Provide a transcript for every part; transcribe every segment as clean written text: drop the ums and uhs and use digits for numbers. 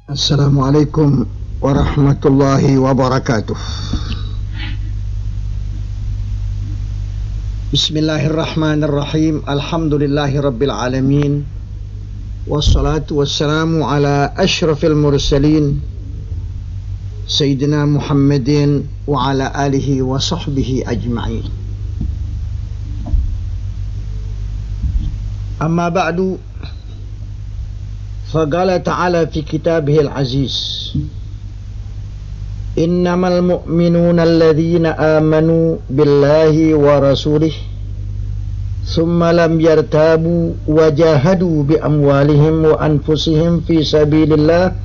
Assalamualaikum warahmatullahi wabarakatuh. Bismillahirrahmanirrahim. Alhamdulillahi rabbil alamin. Wassalatu wassalamu ala ashrafil mursalin Sayyidina Muhammadin wa ala alihi wa sahbihi ajma'in. Amma ba'du. فقال تعالى في كتابه العزيز إنما المؤمنون الذين آمنوا بالله ورسوله ثم لم يرتابوا وجاهدوا بأموالهم وأنفسهم في سبيل الله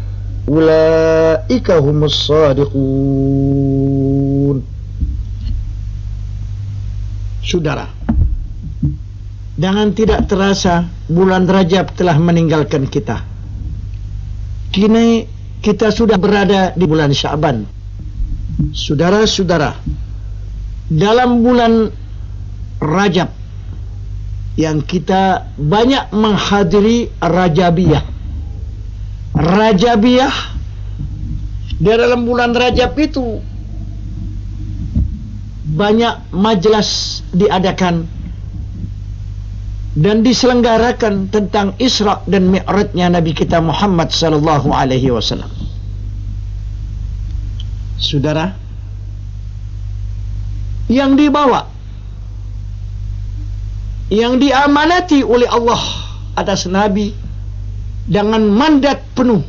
أولئك هم الصادقون. Saudara, dengan tidak terasa bulan Rajab telah meninggalkan kita. Kini kita sudah berada di bulan Sya'ban. Saudara-saudara, dalam bulan Rajab yang kita banyak menghadiri Rajabiyah. Rajabiyah di dalam bulan Rajab itu banyak majelis diadakan dan diselenggarakan tentang Isra dan Mi'rajnya Nabi kita Muhammad sallallahu alaihi wasallam. Saudara, yang dibawa, yang diamanati oleh Allah atas Nabi dengan mandat penuh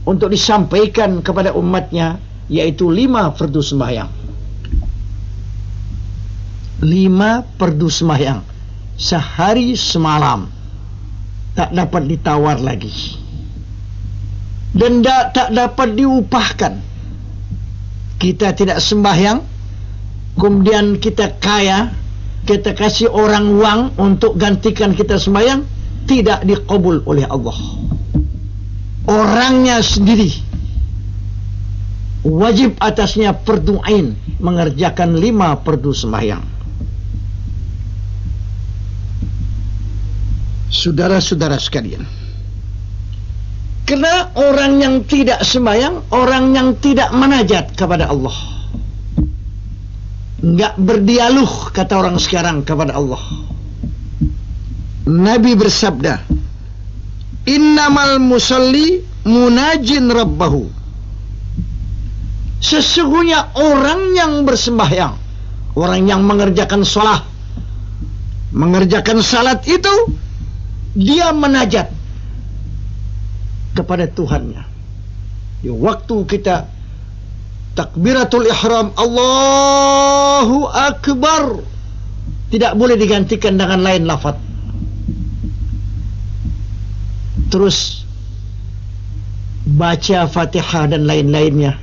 untuk disampaikan kepada umatnya, yaitu 5 fardu sembahyang. 5 fardu sembahyang sehari semalam, tak dapat ditawar lagi dan tak dapat diupahkan. Kita tidak sembahyang kemudian kita kaya, kita kasih orang uang untuk gantikan kita sembahyang, tidak dikabul oleh Allah. Orangnya sendiri wajib atasnya fardu ain mengerjakan 5 fardu sembahyang. Saudara-saudara sekalian, karena orang yang tidak sembahyang, orang yang tidak munajat kepada Allah, enggak berdialog, kata orang sekarang, kepada Allah. Nabi bersabda, innamal musalli munajin rabbahu. Sesungguhnya orang yang bersembahyang, orang yang mengerjakan salat, mengerjakan salat itu dia menajat kepada Tuhannya. Di waktu kita takbiratul ihram, Allahu Akbar, tidak boleh digantikan dengan lain lafaz. Terus baca Fatihah dan lain-lainnya.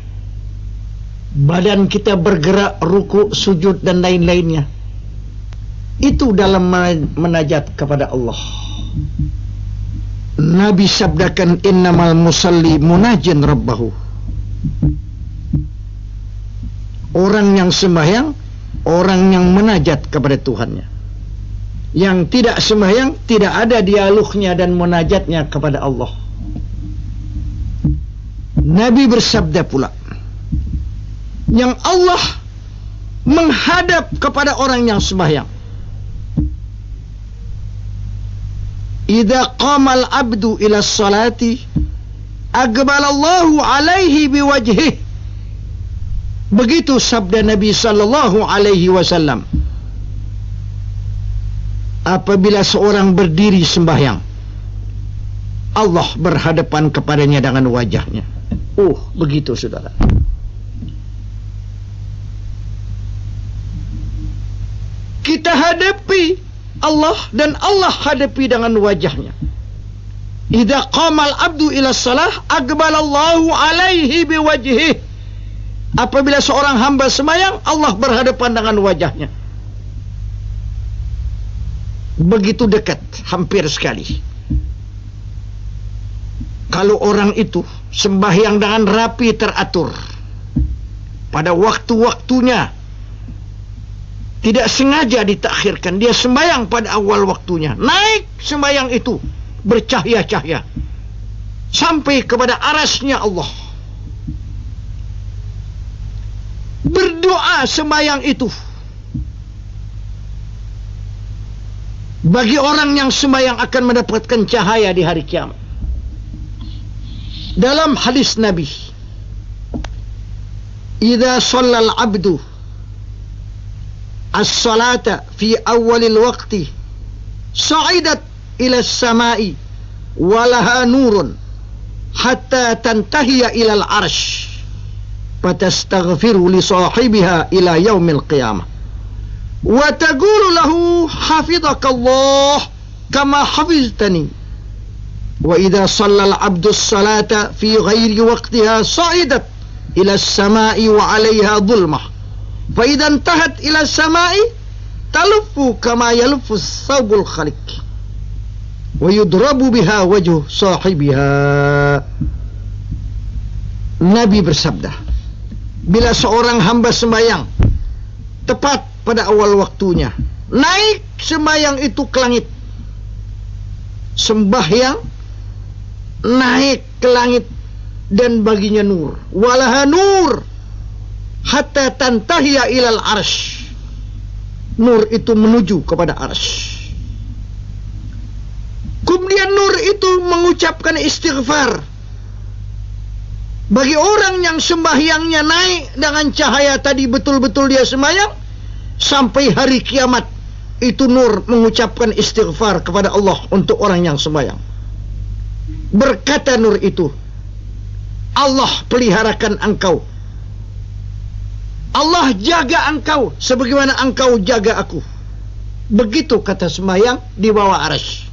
Badan kita bergerak, ruku, sujud dan lain-lainnya. Itu dalam menajat kepada Allah. Nabi sabdakan, innamal musalli munajin rabbahu. Orang yang sembahyang, orang yang munajat kepada Tuhannya. Yang tidak sembahyang, tidak ada dialognya dan munajatnya kepada Allah. Nabi bersabda pula, yang Allah menghadap kepada orang yang sembahyang. Idza qamal abdu ila salati aqbalallahu alaihi biwajhihi. Begitu sabda Nabi sallallahu alaihi wasallam. Apabila seorang berdiri sembahyang, Allah berhadapan kepadanya dengan wajahnya. Oh, begitu saudara. Kita hadapi Allah dan Allah hadapi dengan wajahnya. Idza qamal abdu ila salah aqbalallahu alaihi biwajhihi. Apabila seorang hamba sembahyang, Allah berhadapan dengan wajahnya. Begitu dekat, hampir sekali. Kalau orang itu sembahyang dengan rapi, teratur pada waktu-waktunya, tidak sengaja ditakhirkan, dia sembahyang pada awal waktunya, naik sembahyang itu bercahaya-cahaya, sampai kepada arasnya Allah. Berdoa sembahyang itu bagi orang yang sembahyang akan mendapatkan cahaya di hari kiamat. Dalam hadis Nabi, "Idza shallal 'abdu as-salata fi awwalil waqti sa'idat ila as-sama'i wa laha nurun hatta tantahiya ila al-'arsy fatastaghfiru li sahibiha ila yaumil qiyamah wa taqulu lahu hafizakallah kama hafiztani wa idza shallal 'abdu as-salata fi ghairi waqtiha sa'idat ila as-sama'i wa 'alayha dhulmah fa idza intahat ila as-sama'i taluffu kama yaluffu as-thawbul khaliq wa yudrabu biha wajhu sahibiha." Nabi bersabda, bila seorang hamba sembahyang tepat pada awal waktunya, naik sembahyang itu ke langit, sembahyang naik ke langit dan baginya nur, walaha nur hatta tantahiya ilal arsy, nur itu menuju kepada arsy. Kemudian nur itu mengucapkan istighfar bagi orang yang sembahyangnya naik dengan cahaya tadi, betul-betul dia sembahyang, sampai hari kiamat itu nur mengucapkan istighfar kepada Allah untuk orang yang sembahyang. Berkata nur itu, Allah peliharakan engkau, Allah jaga engkau sebagaimana engkau jaga aku. Begitu kata sembahyang di bawah arsy.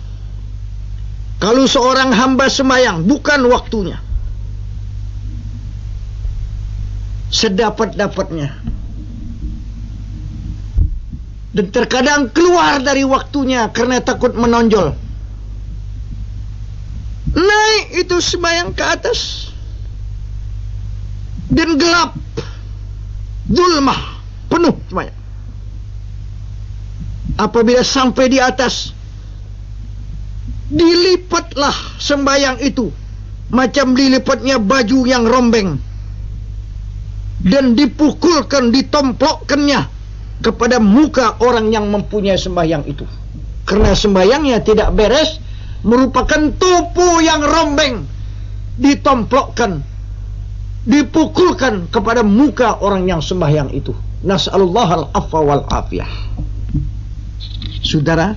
Kalau seorang hamba sembahyang bukan waktunya, sedapat-dapatnya, dan terkadang keluar dari waktunya karena takut menonjol, naik itu sembahyang ke atas dan gelap, zulmah, penuh sembahyang. Apabila sampai di atas, dilipatlah sembahyang itu macam dilipatnya baju yang rombeng, dan dipukulkan, ditomplokkannya kepada muka orang yang mempunyai sembahyang itu. Karena sembahyangnya tidak beres, merupakan tubuh yang rombeng, ditomplokkan, dipukulkan kepada muka orang yang sembahyang itu. Nas'alullah al-afwa wal afiyah. Saudara,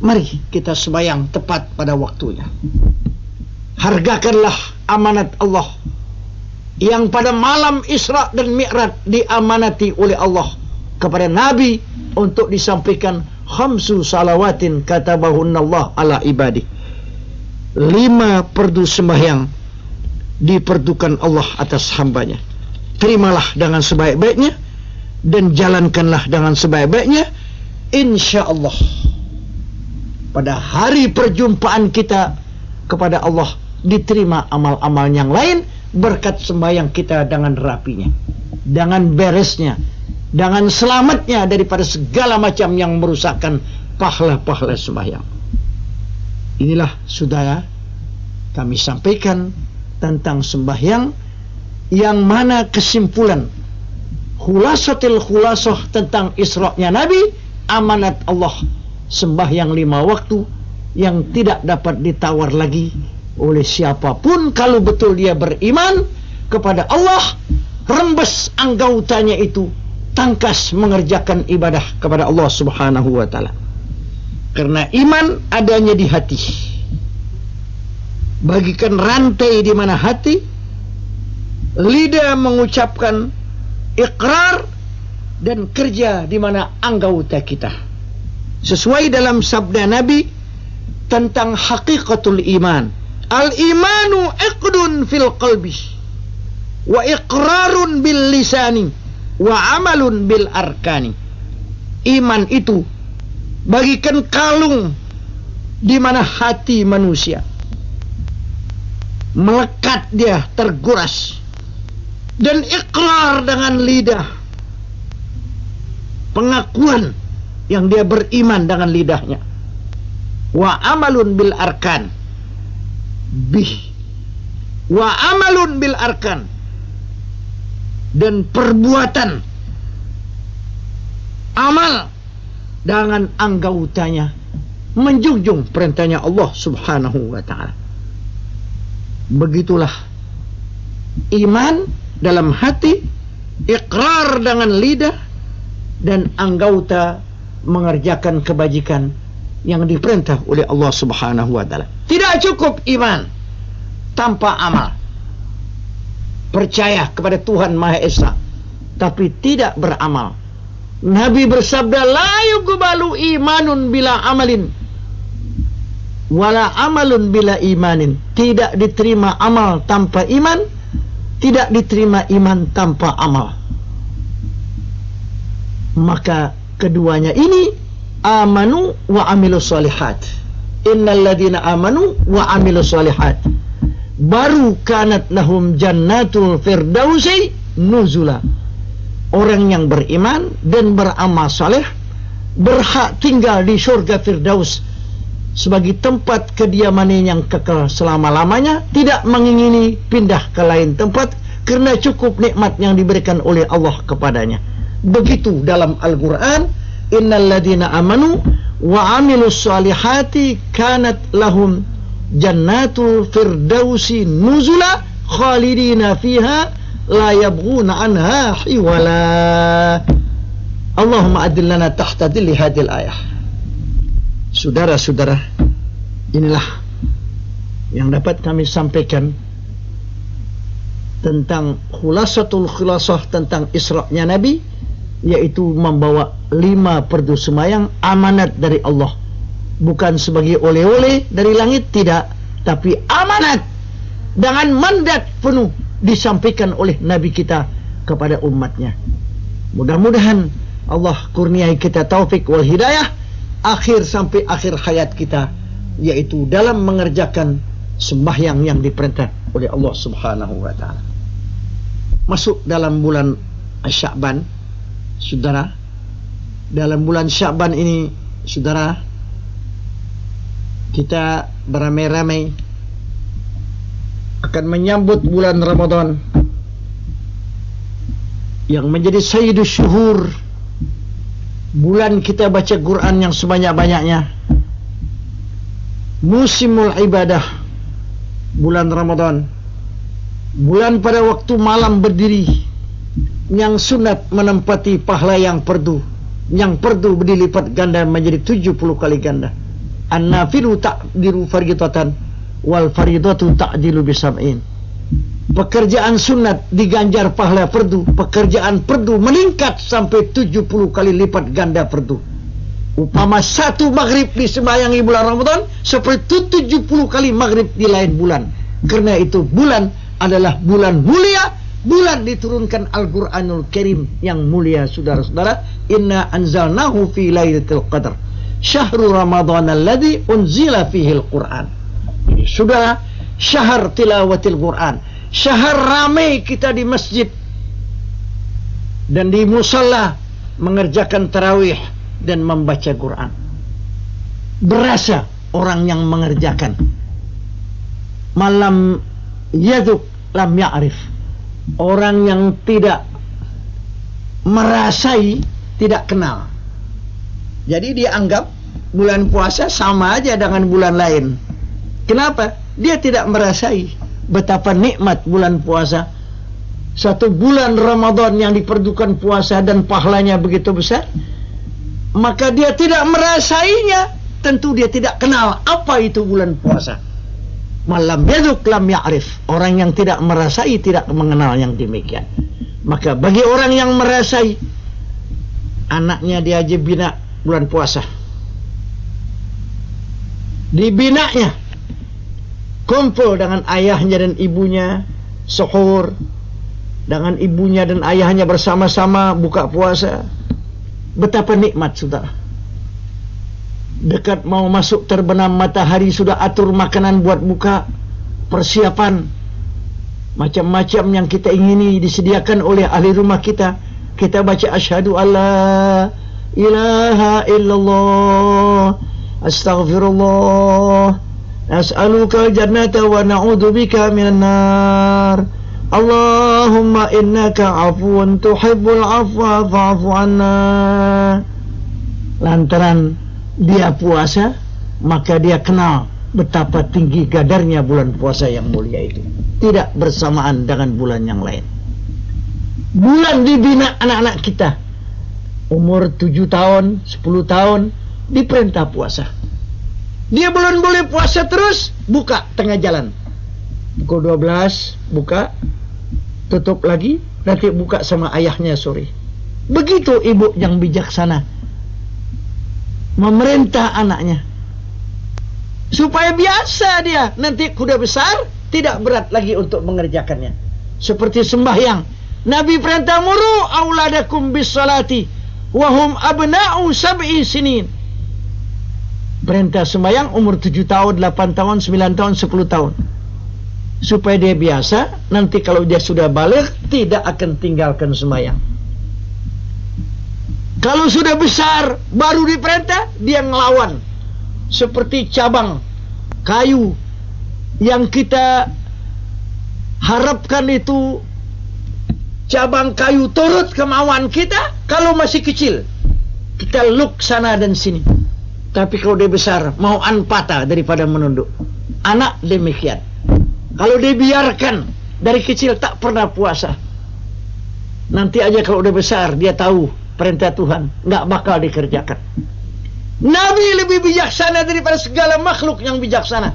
mari kita sembahyang tepat pada waktunya. Hargakanlah amanat Allah yang pada malam Isra dan Mi'raj diamanati oleh Allah kepada Nabi untuk disampaikan 5 salawatin katabahunallah ala ibadi. 5 perdu sembahyang diperdukan Allah atas hambanya. Terimalah dengan sebaik-baiknya dan jalankanlah dengan sebaik-baiknya, insyaallah pada hari perjumpaan kita kepada Allah diterima amal-amal yang lain berkat sembahyang kita dengan rapinya, dengan beresnya, dengan selamatnya daripada segala macam yang merusakkan pahala-pahala sembahyang. Inilah saudara, kami sampaikan tentang sembahyang, yang mana kesimpulan khulasatil khulasah tentang Isra-nya Nabi, amanat Allah, sembahyang 5 waktu yang tidak dapat ditawar lagi oleh siapapun kalau betul dia beriman kepada Allah. Rembes anggautanya itu tangkas mengerjakan ibadah kepada Allah Subhanahu wa taala. Karena iman adanya di hati. Bagikan rantai di mana hati, lidah mengucapkan ikrar, dan kerja di mana anggauta kita. Sesuai dalam sabda Nabi tentang hakikatul iman. Al-imanu iqdun fil qalbi wa iqrarun bil lisani wa amalun bil arkani. Iman itu bagikan kalung di mana hati manusia, melekat dia, terguras, dan ikrar dengan lidah, pengakuan yang dia beriman dengan lidahnya. Wa amalun bil arkan, wa amalun bil arkan, dan perbuatan amal dengan anggautanya menjunjung perintahnya Allah Subhanahu wa ta'ala. Begitulah iman dalam hati, ikrar dengan lidah, dan anggauta mengerjakan kebajikan yang diperintah oleh Allah Subhanahu wa ta'ala. Tidak cukup iman tanpa amal. Percaya kepada Tuhan Maha Esa tapi tidak beramal. Nabi bersabda, la yuqbalu imanun bila amalin wala amalun bila imanin. Tidak diterima amal tanpa iman, tidak diterima iman tanpa amal. Maka keduanya ini amanu wa amilus solihat. Innal ladina amanu wa amilus solihat baru kanat lahum jannatul firdausi nuzula. Orang yang beriman dan beramal saleh berhak tinggal di surga Firdaus sebagai tempat kediamannya yang kekal selama-lamanya, tidak mengingini pindah ke lain tempat karena cukup nikmat yang diberikan oleh Allah kepadanya. Begitu dalam Al-Quran, innal ladina amanu wa amilus salihati kanat lahum jannatul firdausi nuzula khalidina fiha la yabghuna anha hiwala. Allahumma adillana tahta dhilli hadhil ayah. Saudara-saudara, inilah yang dapat kami sampaikan tentang khulasatul khulasah tentang Isra'nya Nabi, yaitu membawa 5 fardu sembahyang amanat dari Allah, bukan sebagai oleh-oleh dari langit, tidak, tapi amanat dengan mandat penuh disampaikan oleh Nabi kita kepada umatnya. Mudah-mudahan Allah kurniai kita taufik wal hidayah akhir sampai akhir hayat kita, yaitu dalam mengerjakan sembahyang yang diperintah oleh Allah Subhanahu wa ta'ala. Masuk dalam bulan Sya'ban, saudara. Dalam bulan Sya'ban ini, saudara, kita beramai-ramai akan menyambut bulan Ramadan yang menjadi sayyidus syuhur, bulan kita baca Quran yang sebanyak-banyaknya, musimul ibadah, bulan Ramadan, bulan pada waktu malam berdiri, yang sunat menempati pahala yang fardu, yang fardu dilipat ganda menjadi 70 kali ganda. An-nafilu ta'dilu faridatan wal faridatu ta'dilu bisab'in. Pekerjaan sunat diganjar pahala fardu, pekerjaan fardu meningkat sampai 70 kali lipat ganda fardu. Upama satu maghrib di sembayangi bulan Ramadan seperti 70 kali maghrib di lain bulan. Karena itu bulan adalah bulan mulia, bulan diturunkan Al-Quranul Karim yang mulia, saudara-saudara. Inna anzalnahu fi lailatul qadar syahrul ramadhan alladhi unzila fihi al-Quran. Saudara, syahr tilawatil Quran, syahr ramai kita di masjid dan di musalla mengerjakan tarawih dan membaca Quran. Berasa orang yang mengerjakan. Malam yaduk lam ya'rif. Orang yang tidak merasai tidak kenal. Jadi dia anggap bulan puasa sama aja dengan bulan lain. Kenapa? Dia tidak merasai betapa nikmat bulan puasa. Satu bulan Ramadan yang diperdukan puasa dan pahalanya begitu besar, maka dia tidak merasainya. Tentu dia tidak kenal apa itu bulan puasa. Malam yaduk lam ya'rif. Orang yang tidak merasai tidak mengenal yang demikian. Maka bagi orang yang merasai, anaknya dia aja bina bulan puasa, dibinanya, kumpul dengan ayahnya dan ibunya, suhur dengan ibunya dan ayahnya bersama-sama buka puasa. Betapa nikmat, saudara. Dekat mau masuk terbenam matahari sudah atur makanan buat buka, persiapan macam-macam yang kita ingini disediakan oleh ahli rumah kita. Kita baca asyhadu alla ilaha illallah astaghfirullah Nas'aluka jannata wa na'udzubika minan nar. Allahumma innaka afuwun tuhibbul afwa fa'fu anna. Lantaran dia puasa, maka dia kenal betapa tinggi kadarnya bulan puasa yang mulia itu. Tidak bersamaan dengan bulan yang lain. Bulan dibina anak-anak kita. Umur 7 tahun, 10 tahun, diperintah puasa. Dia belum boleh puasa terus, buka tengah jalan. Pukul 12, buka, tutup lagi, nanti buka sama ayahnya sore. Begitu ibu yang bijaksana memerintah anaknya. Supaya biasa dia, nanti kuda besar, tidak berat lagi untuk mengerjakannya. Seperti sembahyang. Nabi perintah muru auladakum bis salati wahum abna'u sab'i sinin. Perintah sembahyang umur 7 tahun, 8 tahun, 9 tahun, 10 tahun. Supaya dia biasa, nanti kalau dia sudah balik, tidak akan tinggalkan sembahyang. Kalau sudah besar, baru diperintah, dia ngelawan. Seperti cabang kayu yang kita harapkan itu cabang kayu turut kemauan kita. Kalau masih kecil, kita luk sana dan sini. Tapi kalau dia besar, mau patah daripada menunduk. Anak demikian. Kalau dibiarkan dari kecil tak pernah puasa, nanti aja kalau udah besar dia tahu perintah Tuhan, nggak bakal dikerjakan. Nabi lebih bijaksana daripada segala makhluk yang bijaksana.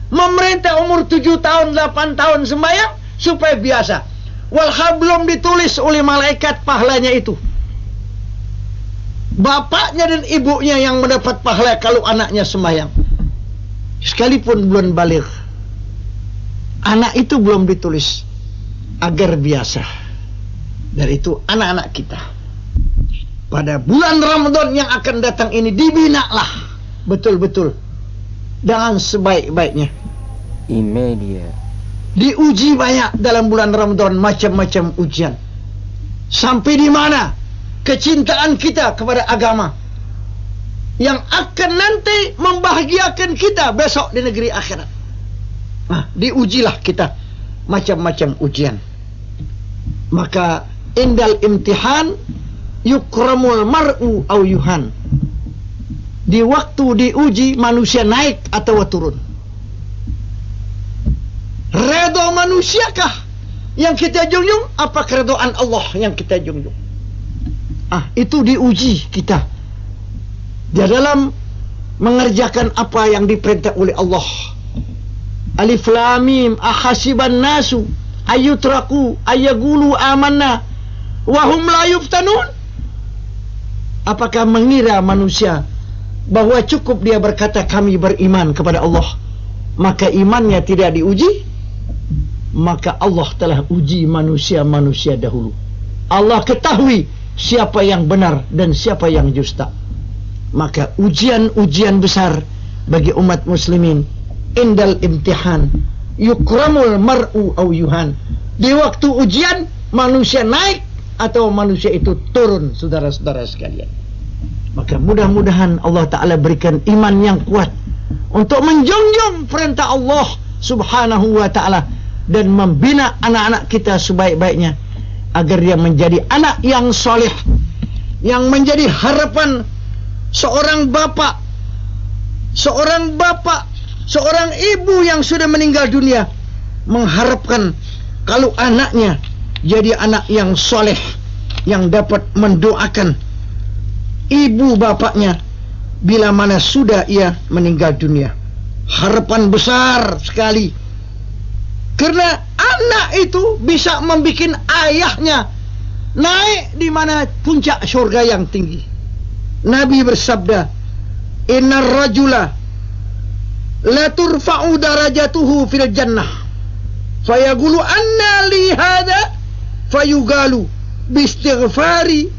Memerintah umur 7 tahun, 8 tahun sembahyang supaya biasa. Walhal belum ditulis oleh malaikat pahalanya itu. Bapaknya dan ibunya yang mendapat pahala kalau anaknya sembahyang. Sekalipun belum balik, anak itu belum ditulis agar biasa. Dan itu anak-anak kita. Pada bulan Ramadan yang akan datang ini dibinalah betul-betul dengan sebaik-baiknya. Imedia. Diuji banyak dalam bulan Ramadan, macam-macam ujian. Sampai di mana kecintaan kita kepada agama yang akan nanti membahagiakan kita besok di negeri akhirat. Nah, diujilah kita macam-macam ujian. Maka indal imtihan yukramul mar'u au yuhan. Di waktu diuji manusia naik atau turun. Redha manusiakah yang kita junjung, apa keredaan Allah yang kita junjung? Itu diuji kita di dalam mengerjakan apa yang diperintah oleh Allah. Alif lam mim ahasiban nasu ayutraku ayagulu amanna wa hum la yuftanun. Apakah mengira manusia bahwa cukup dia berkata kami beriman kepada Allah, maka imannya tidak diuji? Maka Allah telah uji manusia-manusia dahulu. Allah ketahui siapa yang benar dan siapa yang dusta. Maka ujian-ujian besar bagi umat muslimin. Indal imtihan yukramul mar'u au yuhan. Di waktu ujian manusia naik atau manusia itu turun, saudara-saudara sekalian. Maka mudah-mudahan Allah Ta'ala berikan iman yang kuat untuk menjunjung perintah Allah Subhanahu wa Ta'ala dan membina anak-anak kita sebaik-baiknya agar dia menjadi anak yang soleh, yang menjadi harapan seorang bapak, seorang ibu yang sudah meninggal dunia, mengharapkan kalau anaknya jadi anak yang soleh, yang dapat mendoakan ibu bapaknya bila mana sudah ia meninggal dunia. Harapan besar sekali, karena anak itu bisa membuat ayahnya naik di mana puncak surga yang tinggi. Nabi bersabda, innar rajula la turfa'u darajatuhu fil jannah fayaqulu anna li hadha fayugalu bistighfari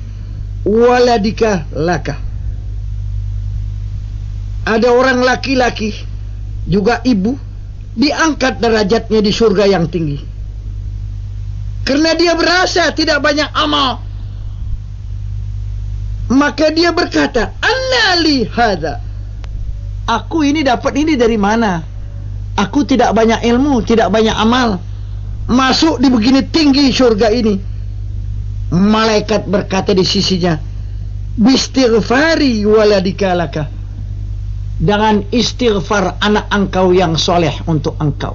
waladika laka. Ada orang laki-laki juga ibu diangkat derajatnya di surga yang tinggi karena dia berasa tidak banyak amal. Maka dia berkata, anna li hadha, aku ini dapat ini dari mana? Aku tidak banyak ilmu, tidak banyak amal, masuk di begini tinggi surga ini. Malaikat berkata di sisinya, bistighfari waladika laka, dengan istighfar anak engkau yang soleh untuk engkau.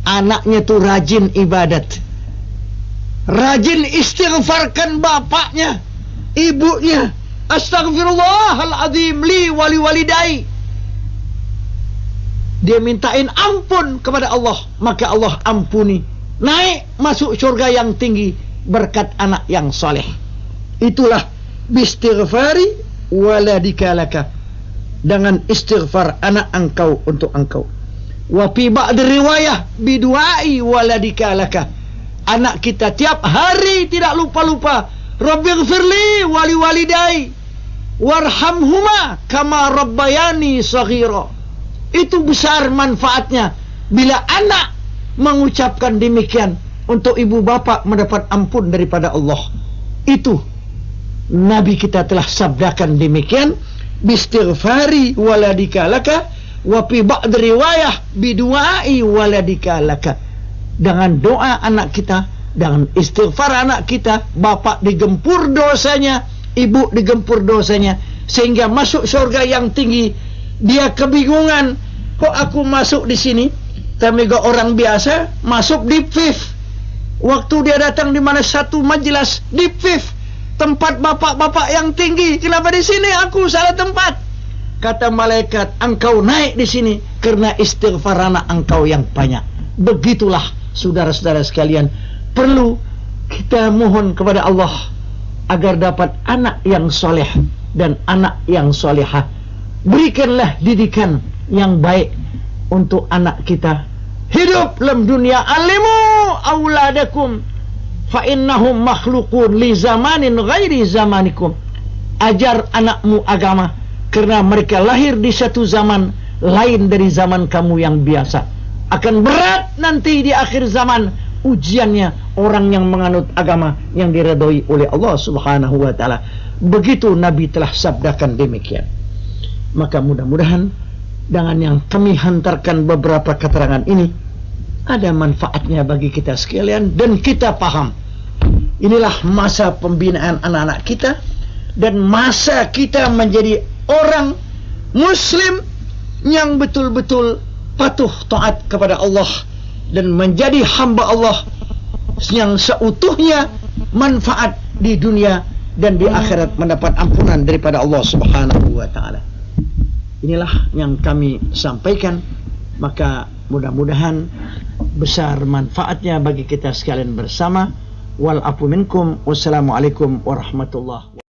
Anaknya tuh rajin ibadat, rajin istighfarkan bapaknya, ibunya. Astaghfirullahaladzim li wali walidai. Dia mintain ampun kepada Allah, maka Allah ampuni. Naik masuk surga yang tinggi berkat anak yang soleh. Itulah bistighfari waladika laka, dengan istighfar anak engkau untuk engkau. Wa fi ba'd riwayah biduai waladika laka, anak kita tiap hari tidak lupa-lupa, Rabbighfirli wali walidai warhamhuma kama rabbayani saghira. Itu besar manfaatnya bila anak mengucapkan demikian untuk ibu bapak mendapat ampun daripada Allah. Itu Nabi kita telah sabdakan demikian, bistighfari waladika laka wa fi ba'd riwayah biduai waladika laka, dengan doa anak kita, dengan istighfar anak kita, bapak digempur dosanya, ibu digempur dosanya, sehingga masuk surga yang tinggi. Dia kebingungan, kok aku masuk di sini? Tamega orang biasa masuk deep fifth. Waktu dia datang di mana satu majelis deep fifth, tempat bapak-bapak yang tinggi, kenapa di sini aku salah tempat? Kata malaikat, engkau naik di sini karena istighfar anak engkau yang banyak. Begitulah saudara-saudara sekalian, perlu kita mohon kepada Allah agar dapat anak yang soleh dan anak yang solehah. Berikanlah didikan yang baik untuk anak kita. Hidup dalam dunia, alimu auladakum fa innahum makhluqun li zamanin ghairi zamanikum. Ajar anakmu agama karena mereka lahir di satu zaman lain dari zaman kamu yang biasa. Akan berat nanti di akhir zaman ujiannya orang yang menganut agama yang diridhoi oleh Allah Subhanahu wa taala. Begitu Nabi telah sabdakan demikian. Maka mudah-mudahan dengan yang kami hantarkan beberapa keterangan ini ada manfaatnya bagi kita sekalian dan kita paham. Inilah masa pembinaan anak-anak kita dan masa kita menjadi orang muslim yang betul-betul patuh taat kepada Allah dan menjadi hamba Allah yang seutuhnya manfaat di dunia dan di akhirat mendapat ampunan daripada Allah Subhanahu wa taala. Inilah yang kami sampaikan, maka mudah-mudahan besar manfaatnya bagi kita sekalian bersama. Wal afu minkum, wassalamualaikum warahmatullahi wabarakatuh.